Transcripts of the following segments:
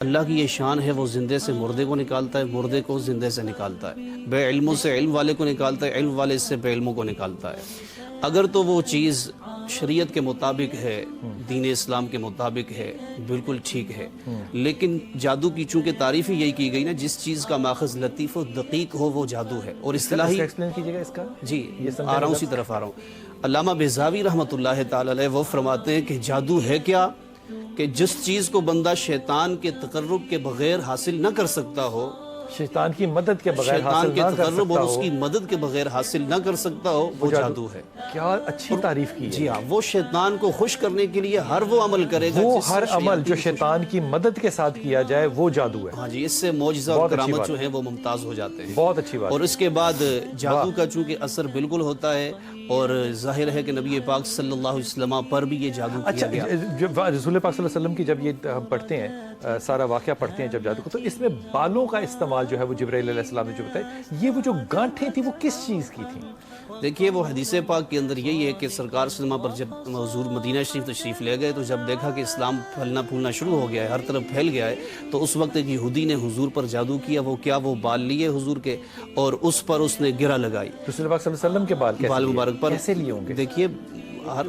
اللہ کی یہ شان ہے، وہ زندے سے مردے کو نکالتا ہے، مردے کو زندے سے نکالتا ہے، بے علموں سے علم والے کو نکالتا ہے، علم والے سے بے علموں کو نکالتا ہے۔ اگر تو وہ چیز شریعت کے مطابق ہے، دین اسلام کے مطابق ہے، بالکل ٹھیک ہے، لیکن جادو کی چونکہ تعریف ہی یہی کی گئی نا، جس چیز کا ماخذ لطیف و دقیق ہو وہ جادو ہے۔ اور اصطلاحی ایکسپلین کیجئے گا اس کا؟ جی آ رہا ہوں، اسی طرف آ رہا ہوں۔ علامہ بیضاوی رحمۃ اللہ تعالی علیہ وہ فرماتے ہیں کہ جادو ہے کیا کہ جس چیز کو بندہ شیطان کے تقرب کے بغیر حاصل نہ کر سکتا ہو، شیطان کی مدد کے بغیر شیطان حاصل کے نہ کر تقرب سکتا اور اس ہو۔ کی مدد کے بغیر حاصل نہ کر سکتا ہو، وہ جادو ہے۔ کیا اچھی تعریف کی ہے۔ جی ہاں، وہ شیطان کو خوش کرنے کے لیے ہر وہ عمل کرے گا، وہ جس سے ہر عمل جو شیاطین شیطان کی مدد کے ساتھ کیا جائے وہ جادو ہے۔ ہاں جی، اس سے معجزہ اور بہت اچھی کرامت بات جو ہیں وہ ممتاز ہو جاتے ہیں۔ بہت اچھی بات اور اس کے بعد جادو کا چونکہ اثر بالکل ہوتا ہے، اور ظاہر ہے کہ نبی پاک صلی اللہ علیہ وسلم پر بھی یہ جادو کیا اچھا، گیا۔ رسول پاک صلی اللہ علیہ وسلم کی جب یہ ہم پڑھتے ہیں سارا واقعہ پڑھتے ہیں جب جادو کو، تو اس میں بالوں کا استعمال جو ہے وہ جبرائیل علیہ السلام نے جو بتایا، یہ وہ جو گانٹھیں تھیں وہ کس چیز کی تھیں؟ دیکھیے، وہ حدیث پاک کے اندر یہی ہے کہ سرکار صلی اللہ علیہ وسلم پر جب حضور مدینہ شریف تشریف لے گئے تو جب دیکھا کہ اسلام پھلنا پھولنا شروع ہو گیا ہے، ہر طرف پھیل گیا ہے، تو اس وقت ایک یہودی نے حضور پر جادو کیا۔ وہ بال لیے حضور کے اور اس پر اس نے گرہ لگائی، رسول پاک صلی اللہ علیہ وسلم کے بال مبارک پر کیسے لیے ہوں گے؟ دیکھیے، ہر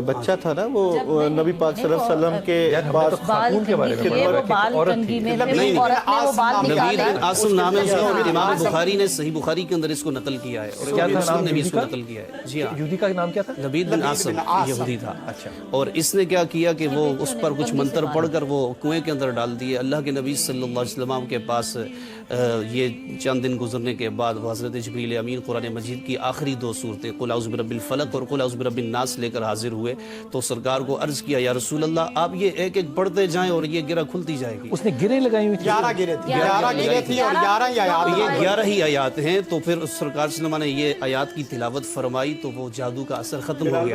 بچہ تھا نا وہ نبی پاک صلی اللہ علیہ وسلم کے پاس خاتون کے بارے میں عورت تھی۔ نبید بن عاصم نام ہے اس کا، اور امام بخاری نے صحیح بخاری کے اندر اس کو نقل کیا ہے، اور امام مسلم نے بھی اس کو نقل کیا ہے۔ جی ہاں، یہودی کا نام کیا تھا؟ نبید بن عاصم یہودی تھا۔ اچھا، اور اس نے کیا کیا کہ وہ اس پر کچھ منتر پڑھ کر وہ کنویں کے اندر ڈال دیے۔ اللہ کے نبی صلی اللہ علیہ وسلم کے پاس یہ چند دن گزرنے کے بعد وہ حضرت جبریل امین قرآن مجید کی آخری دو صورتیں قل اعوذ برب الفلق اور قل اعوذ برب الناس لے کر حاضر ہوئے، تو سرکار کو عرض کیا، یا رسول اللہ آپ یہ ایک ایک پڑھتے جائیں اور یہ گرہ کھلتی جائے گی۔ اس نے گریں لگائی ہوئی تھی؟ 11 گرے تھی، 11 گرے تھی اور 11 ہی آیات۔ یہ 11 ہی آیات ہیں۔ تو پھر سرکار صلی اللہ علیہ وسلم نے یہ آیات کی تلاوت فرمائی تو وہ جادو کا اثر ختم ہو گیا۔